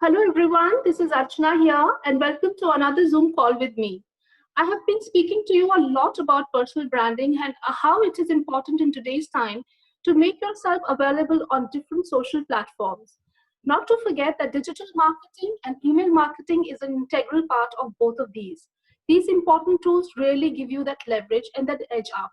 Hello everyone, this is Archana here and welcome to another Zoom call with me. I have been speaking to you a lot about personal branding and how it is important in today's time to make yourself available on different social platforms. Not to forget that digital marketing and email marketing is an integral part of both of these. These important tools really give you that leverage and that edge up.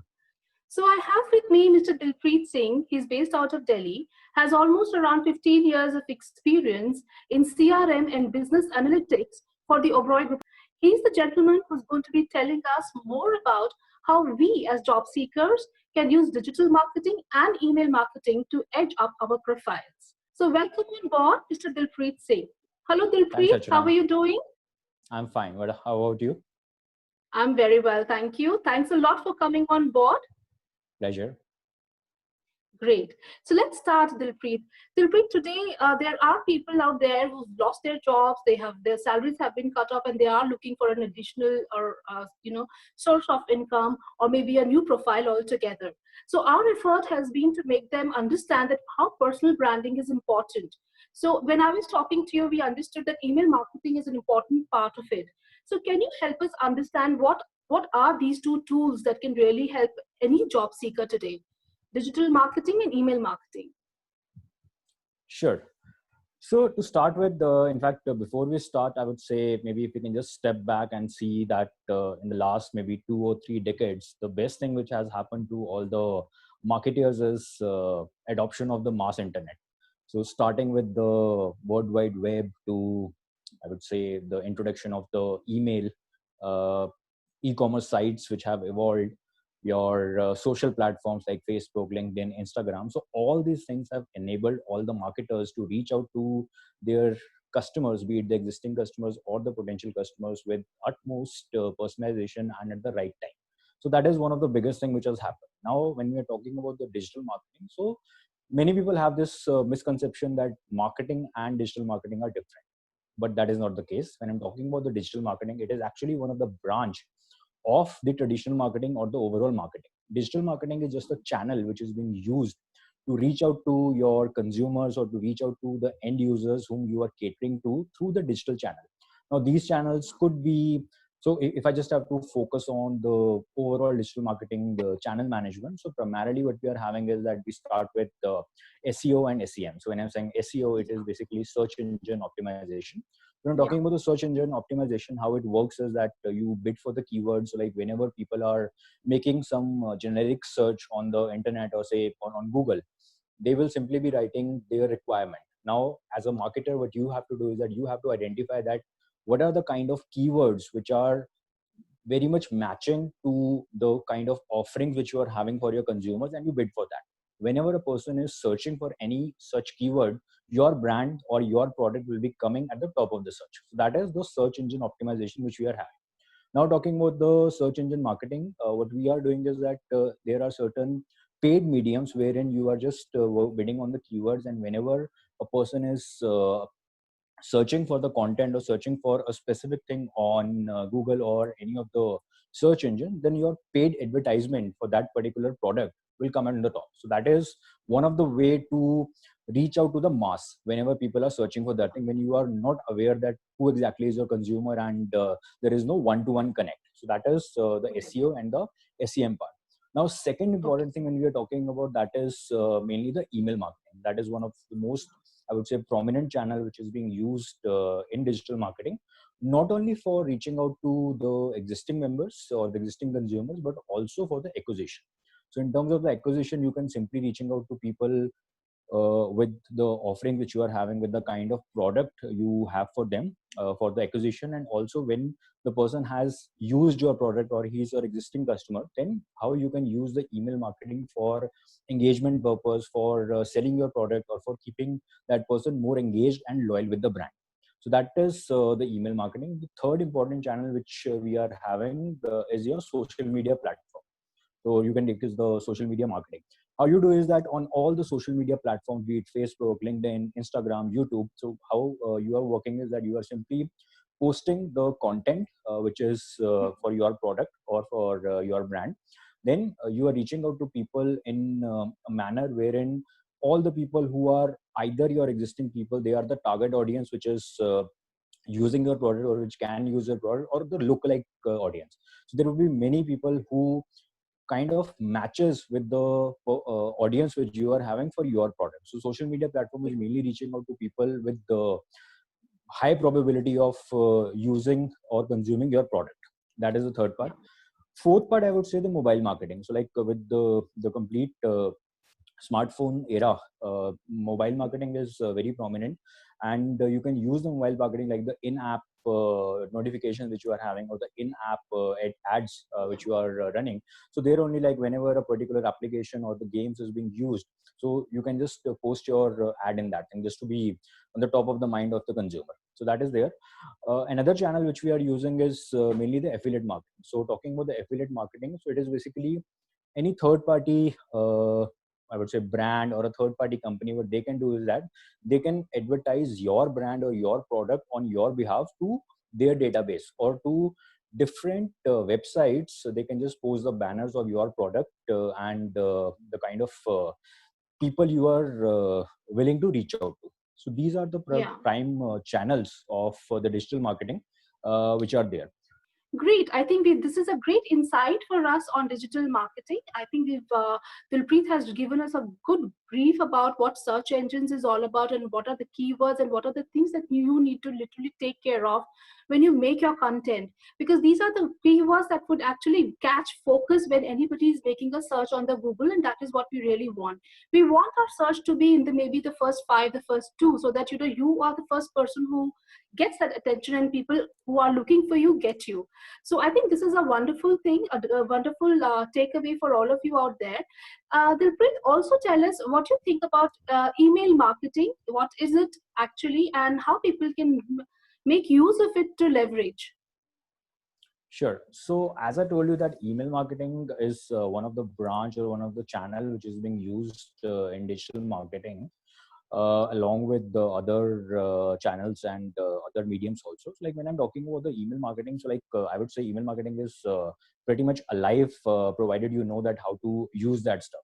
So I have with me Mr. Dilpreet Singh. He's based out of Delhi, has almost around 15 years of experience in CRM and business analytics for the Oberoi Group. He's the gentleman who's going to be telling us more about how we as job seekers can use digital marketing and email marketing to edge up our profiles. So welcome on board, Mr. Dilpreet Singh. Hello Thanks, Dilpreet, how are Archana. you doing? I'm fine. How about you? I'm very well, thank you. Thanks a lot for coming on board. Pleasure. Great. So let's start, Dilpreet. Dilpreet, today there are people out there who've lost their jobs. They have their salaries have been cut off, and they are looking for an additional or source of income, or maybe a new profile altogether. So our effort has been to make them understand that how personal branding is important. So when I was talking to you, we understood that email marketing is an important part of it. So can you help us understand what are these two tools that can really help any job seeker today? Digital marketing and email marketing. Sure. So to start with, in fact, before we start, I would say maybe if we can just step back and see that in the last maybe 2 or 3 decades, the best thing which has happened to all the marketers is adoption of the mass internet. So starting with the World Wide Web to, I would say, the introduction of the email, uh, e-commerce sites which have evolved, your social platforms like Facebook, LinkedIn, Instagram. So all these things have enabled all the marketers to reach out to their customers, be it the existing customers or the potential customers, with utmost personalization and at the right time. So that is one of the biggest thing which has happened. Now, when we are talking about the digital marketing, so many people have this misconception that marketing and digital marketing are different, but that is not the case. When I'm talking about the digital marketing, it is actually one of the branch of the traditional marketing or the overall marketing. Digital marketing is just a channel which is being used to reach out to your consumers or to reach out to the end users whom you are catering to through the digital channel. Now, these channels could be, so if I just have to focus on the overall digital marketing, the channel management. So primarily what we are having is that we start with SEO and SEM. So when I'm saying SEO, it is basically search engine optimization. When I'm talking Yeah. about the search engine optimization, how it works is that you bid for the keywords. So like whenever people are making some generic search on the internet or say on Google, they will simply be writing their requirement. Now, as a marketer, what you have to do is that you have to identify that what are the kind of keywords which are very much matching to the kind of offerings which you are having for your consumers, and you bid for that. Whenever a person is searching for any such keyword, your brand or your product will be coming at the top of the search. So that is the search engine optimization which we are having. Now, talking about the search engine marketing, what we are doing is that there are certain paid mediums wherein you are just bidding on the keywords, and whenever a person is searching for the content or searching for a specific thing on Google or any of the search engine, then your paid advertisement for that particular product will come on the top. So that is one of the way to reach out to the mass whenever people are searching for that thing, when you are not aware that who exactly is your consumer, and there is no one-to-one connect. So that is the Okay. SEO and the SEM part. Now, second Okay. important thing when we are talking about that is mainly the email marketing. That is one of the most, I would say, prominent channel which is being used in digital marketing, not only for reaching out to the existing members or the existing consumers, but also for the acquisition. So in terms of the acquisition, you can simply reaching out to people with the offering which you are having, with the kind of product you have for them for the acquisition, and also when the person has used your product or he is your existing customer, then how you can use the email marketing for engagement purpose, for selling your product, or for keeping that person more engaged and loyal with the brand. So that is the email marketing. The third important channel which we are having is your social media platform. So you can take is the social media marketing. How you do is that on all the social media platforms, be it Facebook, LinkedIn, Instagram, YouTube. So how you are working is that you are simply posting the content which is for your product or for your brand. Then you are reaching out to people in a manner wherein all the people who are either your existing people, they are the target audience which is using your product or which can use your product, or the lookalike audience. So there will be many people who kind of matches with the audience which you are having for your product. So social media platform is mainly reaching out to people with the high probability of using or consuming your product. That is the third part. Fourth part, I would say the mobile marketing. So like with the complete smartphone era, mobile marketing is very prominent, and you can use the mobile marketing like the in-app notifications which you are having, or the in-app ads which you are running. So there only, like whenever a particular application or the games is being used, so you can just post your ad in that thing, just to be on the top of the mind of the consumer. So that is there. Another channel which we are using is mainly the affiliate marketing. So talking about the affiliate marketing, so it is basically any third party I would say brand or a third party company. What they can do is that they can advertise your brand or your product on your behalf to their database or to different websites. So they can just post the banners of your product and the kind of people you are willing to reach out to. So these are the prime channels of the digital marketing which are there. Great. I think this is a great insight for us on digital marketing. I think Dilpreet has given us a good brief about what search engines is all about, and what are the keywords and what are the things that you need to literally take care of when you make your content, because these are the keywords that would actually catch focus when anybody is making a search on the Google, and that is what we really want. We want our search to be in the maybe the first 5, the first 2, so that you are the first person who gets that attention, and people who are looking for you get you. So I think this is a wonderful thing, a wonderful takeaway for all of you out there. Dilpreet, also tell us what you think about email marketing. What is it actually, and how people can make use of it to leverage? Sure. So as I told you that email marketing is one of the branch or one of the channel which is being used in digital marketing, along with the other channels and other mediums also. So like when I'm talking about the email marketing, so like I would say email marketing is pretty much alive, provided you know that how to use that stuff.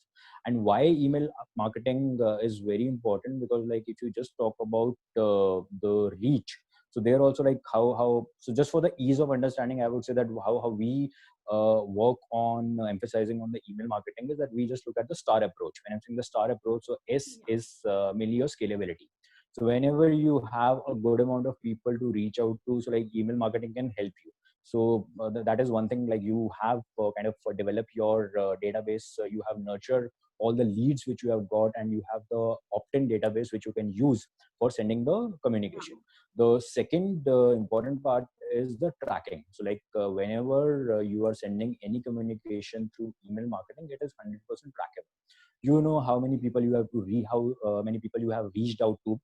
And why email marketing is very important, because like if you just talk about the reach, so they're also like how so just for the ease of understanding, I would say that how we work on emphasizing on the email marketing is that we just look at the star approach. When I'm saying the star approach, so S is mainly your scalability. So whenever you have a good amount of people to reach out to, so like email marketing can help you. So that is one thing, like you have kind of develop your database, you have nurtured all the leads which you have got, and you have the opt-in database which you can use for sending the communication. The second important part is the tracking. So like whenever you are sending any communication through email marketing, it is 100% trackable. You know how many people you have to how many people you have reached out to,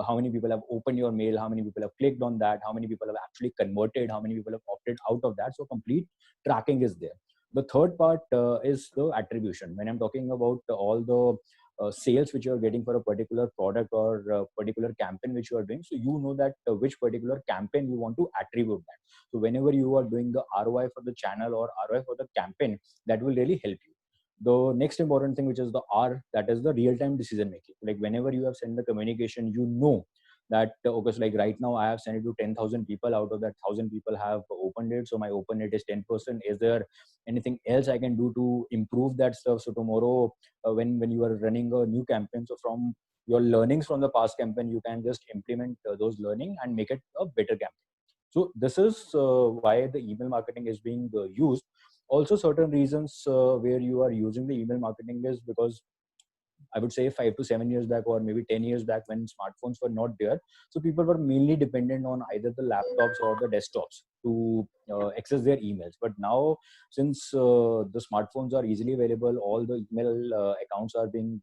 how many people have opened your mail, how many people have clicked on that, how many people have actually converted, how many people have opted out of that. So complete tracking is there. The third part is the attribution. When I'm talking about all the sales which you are getting for a particular product or a particular campaign which you are doing, so you know that which particular campaign you want to attribute that. So whenever you are doing the ROI for the channel or ROI for the campaign, that will really help you. The next important thing, which is the R, that is the real-time decision making. Like whenever you have sent the communication, you know that okay, so like right now I have sent it to 10,000 people. Out of that 1,000 people have opened it, so my open rate is 10%. Is there anything else I can do to improve that stuff? So tomorrow when you are running a new campaign, so from your learnings from the past campaign, you can just implement those learning and make it a better campaign. So this is why the email marketing is being used. Also certain reasons where you are using the email marketing is because I would say 5 to 7 years back, or maybe 10 years back, when smartphones were not there, so people were mainly dependent on either the laptops or the desktops to access their emails. But now, since the smartphones are easily available, all the email accounts are being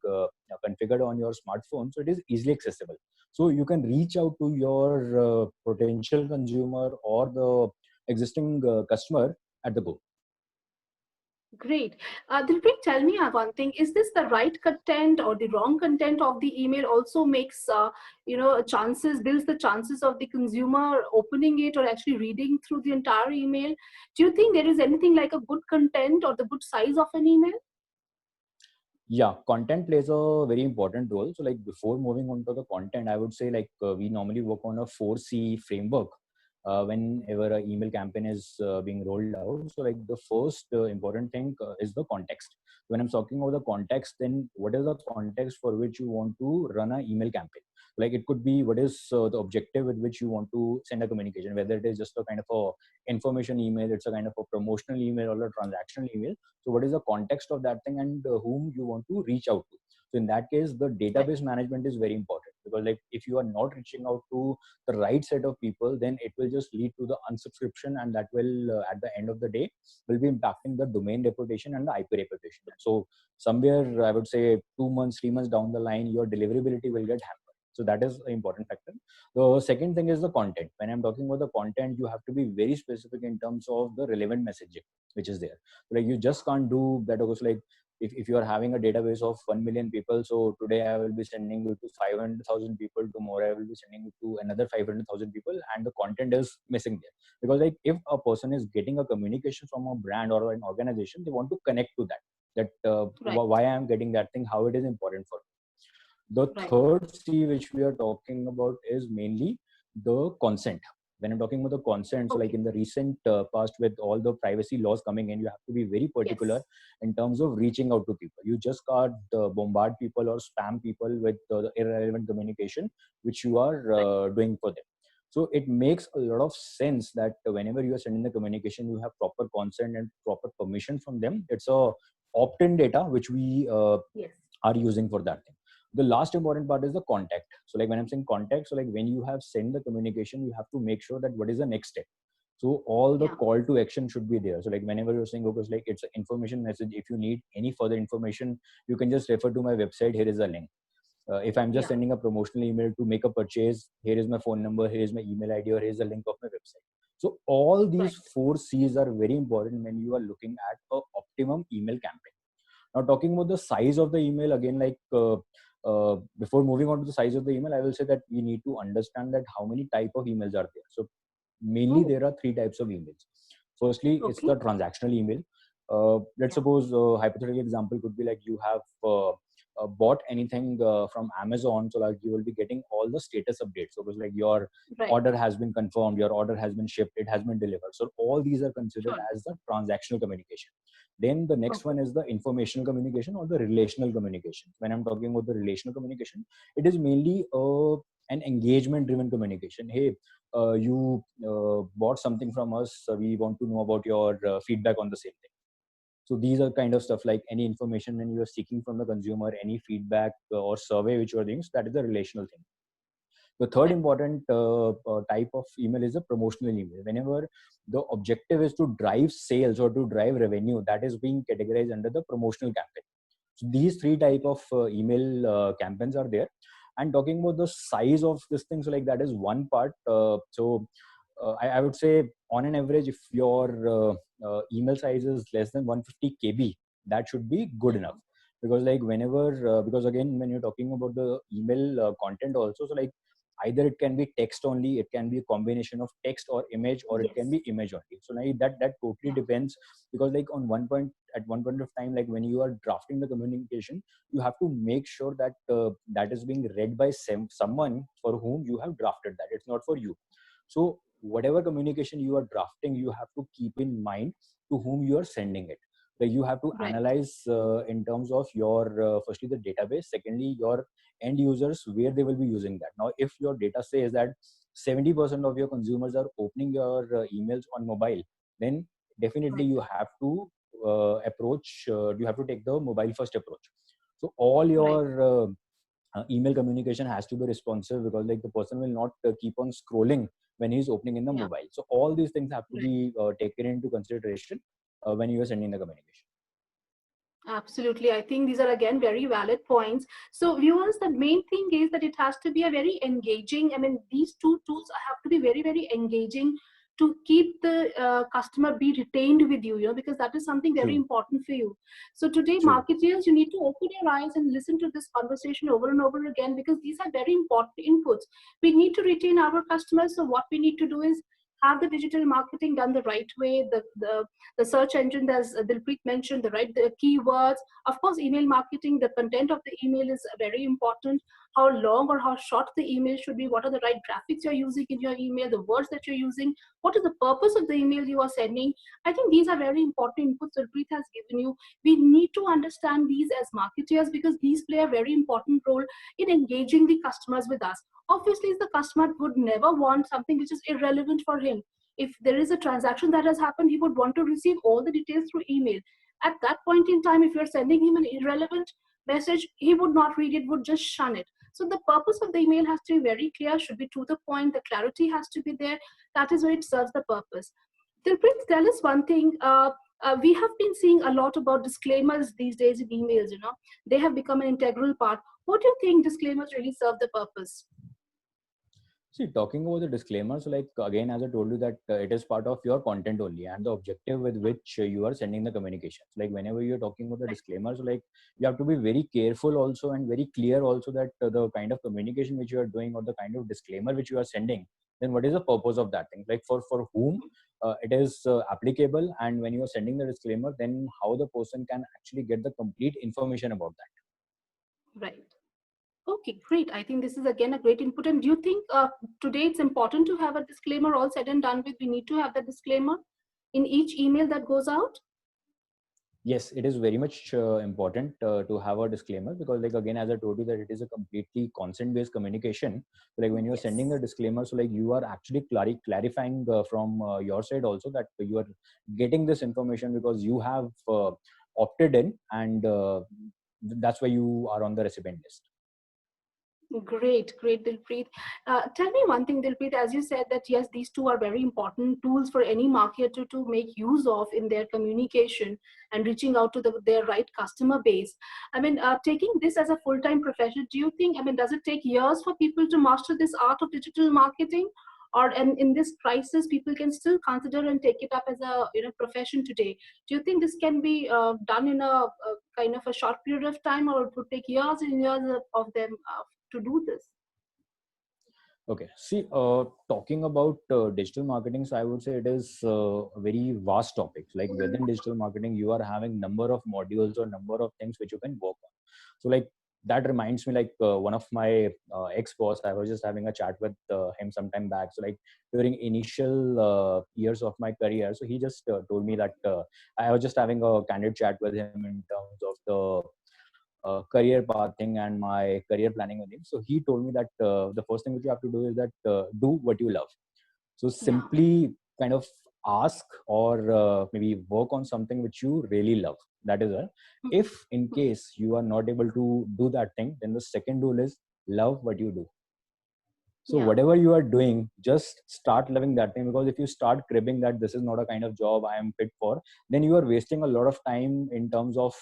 configured on your smartphone, so it is easily accessible. So you can reach out to your potential consumer or the existing customer at the go. Great. Dilpreet, tell me one thing. Is this the right content or the wrong content of the email also makes, builds the chances of the consumer opening it or actually reading through the entire email? Do you think there is anything like a good content or the good size of an email? Yeah, content plays a very important role. So like before moving on to the content, I would say like we normally work on a 4C framework whenever an email campaign is being rolled out. So like the first important thing is the context. When I'm talking about the context, then what is the context for which you want to run an email campaign? Like it could be what is the objective with which you want to send a communication, whether it is just a kind of a information email, it's a kind of a promotional email or a transactional email. So what is the context of that thing, and whom you want to reach out to? So in that case, the Right. database management is very important, because like if you are not reaching out to the right set of people, then it will just lead to the unsubscription, and that will at the end of the day will be impacting the domain reputation and the IP reputation. So somewhere I would say 2 months, 3 months down the line, your deliverability will get hampered. So that is an important factor. The second thing is the content. When I'm talking about the content, you have to be very specific in terms of the relevant messaging which is there. Like you just can't do that. Because like if you are having a database of 1 million people, so today I will be sending you to 500,000 people, tomorrow I will be sending you to another 500,000 people, and the content is missing there. Because like if a person is getting a communication from a brand or an organization, they want to connect to that Right. why I am getting that thing, how it is important for me. The Right. third C which we are talking about is mainly the consent. When I'm talking about the consent, so like Okay. in the recent past, with all the privacy laws coming in, you have to be very particular Yes. in terms of reaching out to people. You just can't bombard people or spam people with the irrelevant communication which you are Right. doing for them. So it makes a lot of sense that whenever you are sending the communication, you have proper consent and proper permission from them. It's a opt-in data which we Yes. are using for that thing. The last important part is the contact. So like when I'm saying contact, so like when you have sent the communication, you have to make sure that what is the next step. So all the Yeah. call to action should be there. So like whenever you're saying, okay, like it's an information message, if you need any further information, you can just refer to my website, here is a link. If I'm just Yeah. sending a promotional email to make a purchase, here is my phone number, here is my email ID, or here is the link of my website. So all Right. these 4 C's are very important when you are looking at a optimum email campaign. Now, talking about the size of the email, again, like before moving on to the size of the email, I will say that we need to understand that how many type of emails are there. So mainly Oh, there are 3 types of emails. Firstly, it's okay. the transactional email. Let's Yeah. suppose hypothetical example could be like you have bought anything from Amazon, so like you will be getting all the status updates. So it was like your Right. order has been confirmed, your order has been shipped, it has been delivered. So all these are considered Sure. as the transactional communication. Then the next Okay. one is the informational communication or the relational communication. When I'm talking about the relational communication, it is mainly an engagement driven communication. Hey, you bought something from us, we want to know about your feedback on the same thing. So these are kind of stuff like any information when you are seeking from the consumer, any feedback or survey which you are doing. So that is a relational thing. The third Right. important type of email is a promotional email. Whenever the objective is to drive sales or to drive revenue, that is being categorized under the promotional campaign. So these 3 type of email campaigns are there. And talking about the size of this thing, so like that is one part. I would say on an average, if your email size is less than 150 KB, that should be good enough. Because like whenever, because again, when you're talking about the email content also, so like either it can be text only, it can be a combination of text or image, or it can Yes. be image only. So like that totally Yeah. depends. Because like on one point, at one point of time, like when you are drafting the communication, you have to make sure that that is being read by someone for whom you have drafted that. It's not for you. So whatever communication you are drafting, you have to keep in mind to whom you are sending it. Like you have to Right. analyze in terms of your firstly the database, secondly your end users, where they will be using that. Now if your data says that 70% of your consumers are opening your emails on mobile, then definitely Right. you have to you have to take the mobile first approach. So all Right. your email communication has to be responsive, because like the person will not keep on scrolling when he's opening in the Yeah. mobile. So all these things have to Right. be taken into consideration when you are sending the communication. Absolutely. I think these are again very valid points. So, viewers, the main thing is that it has to be a very engaging. I mean, these two tools have to be very, very engaging to keep the customer be retained with you, because that is something very True. important for you. So, today, True. marketeers, you need to open your eyes and listen to this conversation over and over again, because these are very important inputs. We need to retain our customers. So, what we need to do is have the digital marketing done the right way, the search engine, as Dilpreet mentioned, the keywords. Of course, email marketing, the content of the email is very important. How long or how short the email should be, what are the right graphics you're using in your email, the words that you're using, what is the purpose of the email you are sending. I think these are very important inputs Dilpreet has given you. We need to understand these as marketers because these play a very important role in engaging the customers with us. Obviously, the customer would never want something which is irrelevant for him. If there is a transaction that has happened, he would want to receive all the details through email. At that point in time, if you're sending him an irrelevant message, he would not read it, would just shun it. So the purpose of the email has to be very clear, should be to the point, the clarity has to be there. That is where it serves the purpose. Dilpreet, tell us one thing. We have been seeing a lot about disclaimers these days in emails, they have become an integral part. What do you think disclaimers really serve the purpose? See, talking about the disclaimer, so like again, as I told you that it is part of your content only and the objective with which you are sending the communications. Like whenever you're talking about the disclaimer, so like you have to be very careful also and very clear also that the kind of communication which you are doing or the kind of disclaimer which you are sending, then what is the purpose of that thing? Like for whom it is applicable, and when you are sending the disclaimer, then how the person can actually get the complete information about that. Right. Okay, great. I think this is again a great input. And do you think today it's important to have a disclaimer all said and done with? We need to have the disclaimer in each email that goes out? Yes, it is very much important to have a disclaimer because, like again, as I told you, that it is a completely consent-based communication. So, like when you're sending the disclaimer, so like you are actually clarifying from your side also that you are getting this information because you have opted in, and that's why you are on the recipient list. Great, Dilpreet. Tell me one thing, Dilpreet, as you said that yes, these two are very important tools for any marketer to make use of in their communication and reaching out to their right customer base. I mean, taking this as a full-time profession, do you think, I mean, does it take years for people to master this art of digital marketing? Or in this crisis, people can still consider and take it up as a profession today. Do you think this can be done in a kind of a short period of time, or it would take years and years of them to do this? Okay, see, talking about digital marketing, so I would say it is a very vast topic. Like within digital marketing, you are having number of modules or number of things which you can work on. So like that reminds me, like one of my ex-boss, I was just having a chat with him some time back. So like during initial years of my career, so he just told me that I was just having a candid chat with him in terms of the career pathing and my career planning with him. So he told me that the first thing which you have to do is that do what you love. So simply kind of ask or maybe work on something which you really love. That is it. If in case you are not able to do that thing, then the second rule is love what you do. So whatever you are doing, just start loving that thing, because if you start cribbing that this is not a kind of job I am fit for, then you are wasting a lot of time in terms of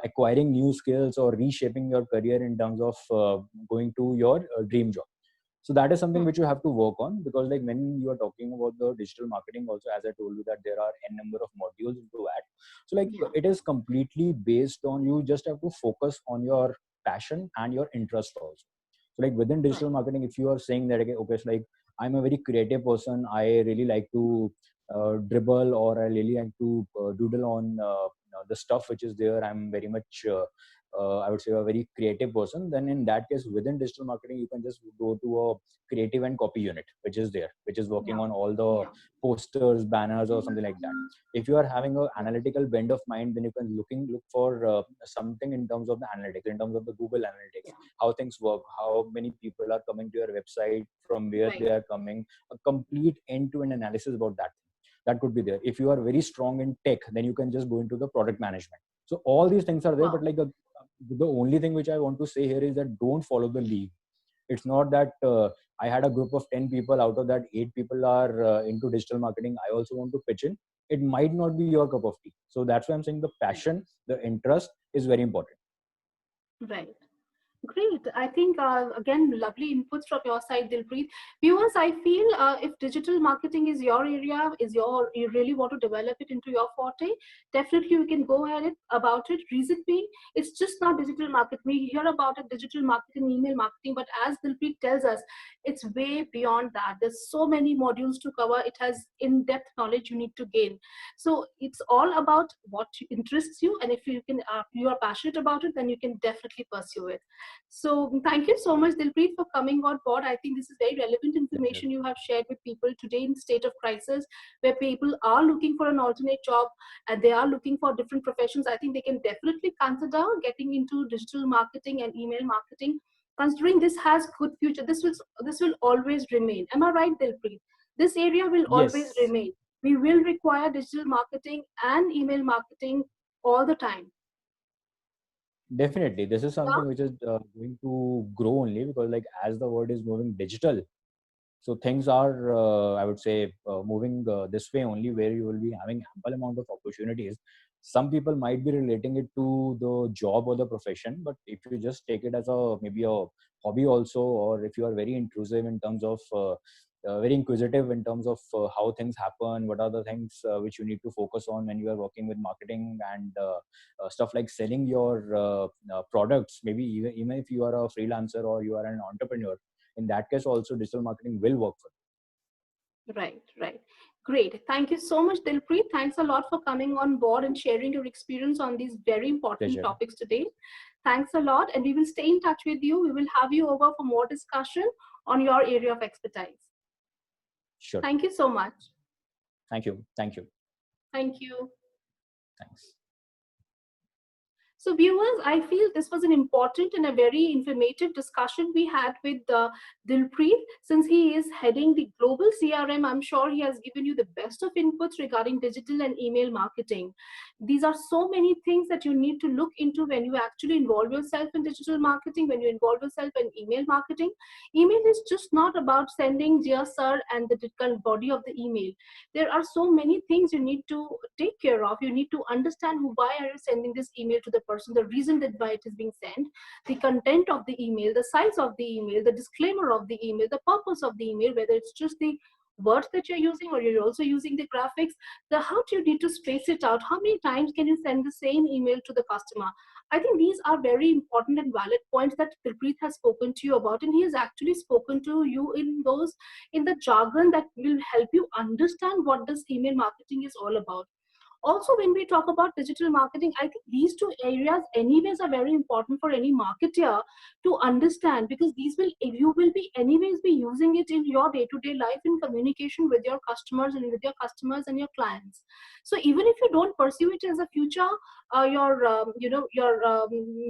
acquiring new skills or reshaping your career in terms of going to your dream job. So that is something which you have to work on, because like when you are talking about the digital marketing also, as I told you that there are n number of modules to add. So like it is completely based on, you just have to focus on your passion and your interest also. So like within digital marketing, if you are saying that, okay, so like I'm a very creative person, I really like to dribble, or I really like to doodle on the stuff which is there. I'm very much, I would say, a very creative person. Then in that case, within digital marketing, you can just go to a creative and copy unit, which is there, which is working on all the posters, banners, or something like that. If you are having an analytical bend of mind, then you can look for something in terms of the analytics, in terms of the Google Analytics, how things work, how many people are coming to your website, from where they are coming, a complete end-to-end analysis about that. That could be there. If you are very strong in tech, then you can just go into the product management. So all these things are there, but like the only thing which I want to say here is that don't follow the lead. It's not that I had a group of 10 people, out of that 8 people are into digital marketing, I also want to pitch in. It might not be your cup of tea. So that's why I'm saying the passion, the interest is very important. Right. Great. I think, again, lovely inputs from your side, Dilpreet. Viewers, I feel if digital marketing is your area, you really want to develop it into your forte, definitely you can go ahead about it. Reason being, it's just not digital marketing. We hear about it, digital marketing, email marketing, but as Dilpreet tells us, it's way beyond that. There's so many modules to cover. It has in-depth knowledge you need to gain. So it's all about what interests you, and if you are passionate about it, then you can definitely pursue it. So thank you so much, Dilpreet, for coming on board. I think this is very relevant Pleasure. information you have shared with people today in state of crisis, where people are looking for an alternate job and they are looking for different professions. I think they can definitely consider getting into digital marketing and email marketing, considering this has good future. This will always remain. Am I right, Dilpreet? This area will always Yes, remain. We will require digital marketing and email marketing all the time. definitely. This is Yeah. something which is going to grow only because, like, as the world is moving digital, so things are, I would say, moving this way only, where you will be having ample amount of opportunities. Some people might be relating it to the job or the profession, but if you just take it as a maybe a hobby also, or if you are very intrusive in terms of very inquisitive in terms of how things happen, what are the things which you need to focus on when you are working with marketing and stuff like selling your products, maybe even if you are a freelancer or you are an entrepreneur, in that case also digital marketing will work for Right, right. Great. Thank you so much, Dilpreet. Thanks a lot for coming on board and sharing your experience on these very you. important Pleasure. topics today. Thanks a lot. And we will stay in touch with you. We will have you over for more discussion on your area of expertise. Sure. Thank you so much. Thank you. Thank you. Thank you. Thanks. So viewers, I feel this was an important and a very informative discussion we had with Dilpreet. Since he is heading the global CRM, I'm sure he has given you the best of inputs regarding digital and email marketing. These are so many things that you need to look into when you actually involve yourself in digital marketing, when you involve yourself in email marketing. Email is just not about sending dear sir and the body of the email. There are so many things you need to take care of. You need to understand why are you sending this email to the person, the reason that why it is being sent, the content of the email, the size of the email, the disclaimer of the email, the purpose of the email, whether it's just the words that you're using or you're also using the graphics, the how do you need to space it out, how many times can you send the same email to the customer. I think these are very important and valid points that Dilpreet has spoken to you about, and he has actually spoken to you in the jargon that will help you understand what this email marketing is all about. Also, when we talk about digital marketing, I think these two areas anyways are very important for any marketer to understand, because these will you will be anyways be using it in your day-to-day life in communication with your customers and your clients. So even if you don't pursue it as a future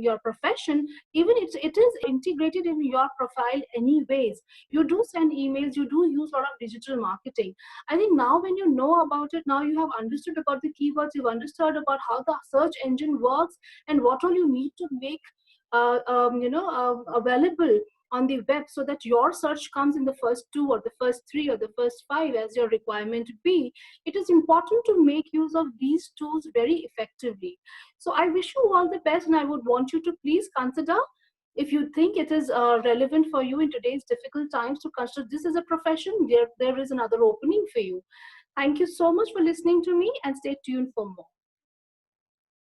your profession, even it is integrated in your profile anyways. You do send emails, you do use a lot of digital marketing. I think now when you know about it, now you have understood about the keywords, you've understood about how the search engine works and what all you need to make available on the web, so that your search comes in the first two or the first three or the first five as your requirement be. It is important to make use of these tools very effectively. So I wish you all the best, and I would want you to please consider, if you think it is relevant for you in today's difficult times, to consider this as a profession. There is another opening for you. Thank you so much for listening to me, and stay tuned for more.